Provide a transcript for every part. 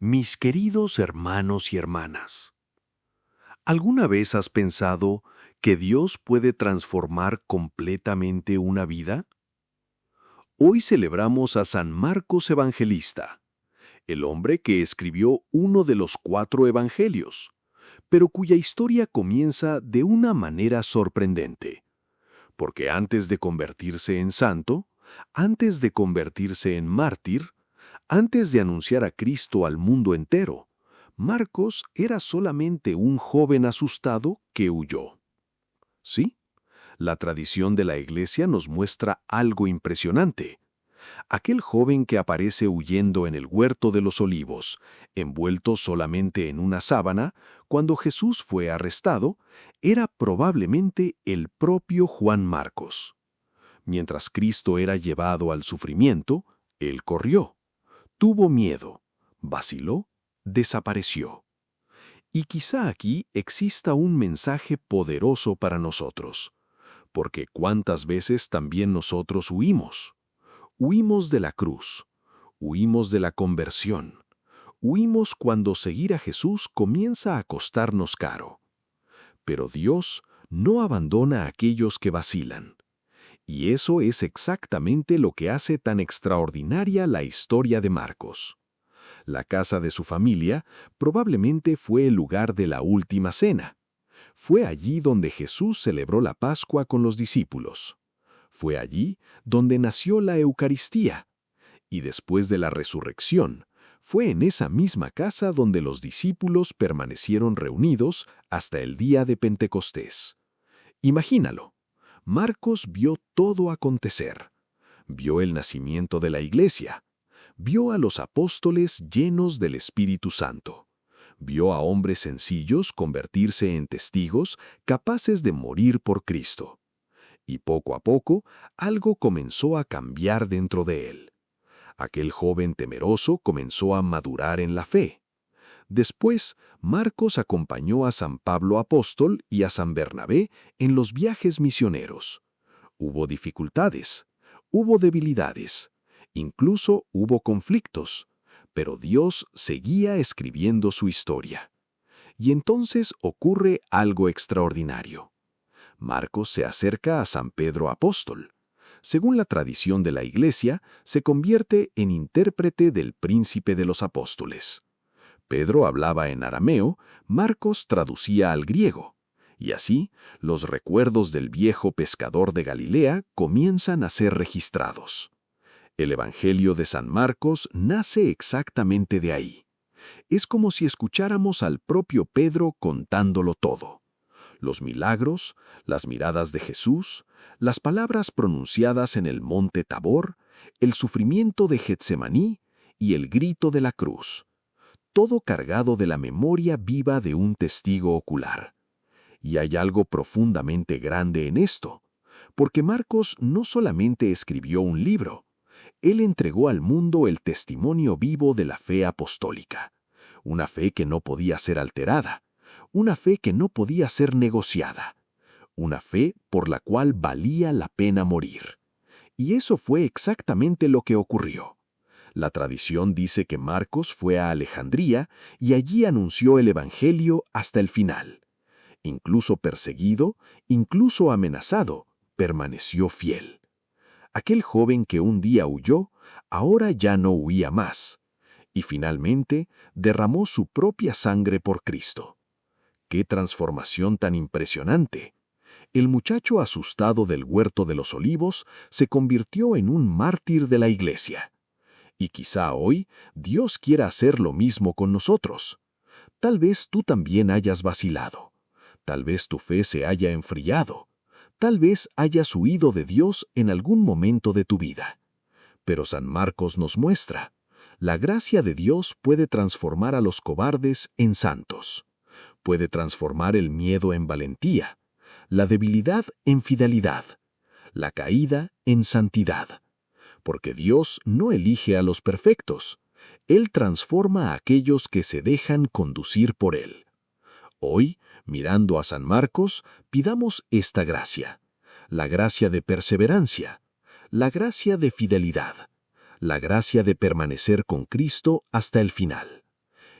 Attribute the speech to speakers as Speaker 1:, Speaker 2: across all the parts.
Speaker 1: Mis queridos hermanos y hermanas, ¿alguna vez has pensado que Dios puede transformar completamente una vida? Hoy celebramos a San Marcos Evangelista, el hombre que escribió uno de los 4 evangelios, pero cuya historia comienza de una manera sorprendente, porque antes de convertirse en santo, antes de convertirse en mártir, antes de anunciar a Cristo al mundo entero, Marcos era solamente un joven asustado que huyó. Sí, la tradición de la Iglesia nos muestra algo impresionante. Aquel joven que aparece huyendo en el huerto de los olivos, envuelto solamente en una sábana, cuando Jesús fue arrestado, era probablemente el propio Juan Marcos. Mientras Cristo era llevado al sufrimiento, él corrió. Tuvo miedo, vaciló, desapareció. Y quizá aquí exista un mensaje poderoso para nosotros, porque cuántas veces también nosotros huimos. Huimos de la cruz, huimos de la conversión, huimos cuando seguir a Jesús comienza a costarnos caro. Pero Dios no abandona a aquellos que vacilan. Y eso es exactamente lo que hace tan extraordinaria la historia de Marcos. La casa de su familia probablemente fue el lugar de la última cena. Fue allí donde Jesús celebró la Pascua con los discípulos. Fue allí donde nació la Eucaristía. Y después de la resurrección, fue en esa misma casa donde los discípulos permanecieron reunidos hasta el día de Pentecostés. Imagínalo. Marcos vio todo acontecer. Vio el nacimiento de la Iglesia. Vio a los apóstoles llenos del Espíritu Santo. Vio a hombres sencillos convertirse en testigos capaces de morir por Cristo. Y poco a poco, algo comenzó a cambiar dentro de él. Aquel joven temeroso comenzó a madurar en la fe. Después, Marcos acompañó a San Pablo apóstol y a San Bernabé en los viajes misioneros. Hubo dificultades, hubo debilidades, incluso hubo conflictos, pero Dios seguía escribiendo su historia. Y entonces ocurre algo extraordinario. Marcos se acerca a San Pedro apóstol. Según la tradición de la Iglesia, se convierte en intérprete del príncipe de los apóstoles. Pedro hablaba en arameo, Marcos traducía al griego. Y así, los recuerdos del viejo pescador de Galilea comienzan a ser registrados. El Evangelio de San Marcos nace exactamente de ahí. Es como si escucháramos al propio Pedro contándolo todo. Los milagros, las miradas de Jesús, las palabras pronunciadas en el monte Tabor, el sufrimiento de Getsemaní y el grito de la cruz. Todo cargado de la memoria viva de un testigo ocular. Y hay algo profundamente grande en esto, porque Marcos no solamente escribió un libro, él entregó al mundo el testimonio vivo de la fe apostólica, una fe que no podía ser alterada, una fe que no podía ser negociada, una fe por la cual valía la pena morir. Y eso fue exactamente lo que ocurrió. La tradición dice que Marcos fue a Alejandría y allí anunció el Evangelio hasta el final. Incluso perseguido, incluso amenazado, permaneció fiel. Aquel joven que un día huyó, ahora ya no huía más. Y finalmente derramó su propia sangre por Cristo. ¡Qué transformación tan impresionante! El muchacho asustado del huerto de los olivos se convirtió en un mártir de la Iglesia. Y quizá hoy Dios quiera hacer lo mismo con nosotros. Tal vez tú también hayas vacilado. Tal vez tu fe se haya enfriado. Tal vez hayas huido de Dios en algún momento de tu vida. Pero San Marcos nos muestra, la gracia de Dios puede transformar a los cobardes en santos. Puede transformar el miedo en valentía, la debilidad en fidelidad, la caída en santidad. Porque Dios no elige a los perfectos. Él transforma a aquellos que se dejan conducir por Él. Hoy, mirando a San Marcos, pidamos esta gracia. La gracia de perseverancia, la gracia de fidelidad, la gracia de permanecer con Cristo hasta el final.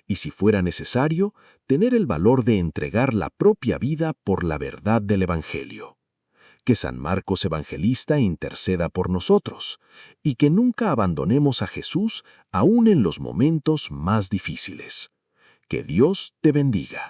Speaker 2: y si fuera necesario, tener el valor de entregar la propia vida por la verdad del Evangelio. Que San Marcos Evangelista interceda por nosotros, y que nunca abandonemos a Jesús aún en los momentos más difíciles. Que Dios te bendiga.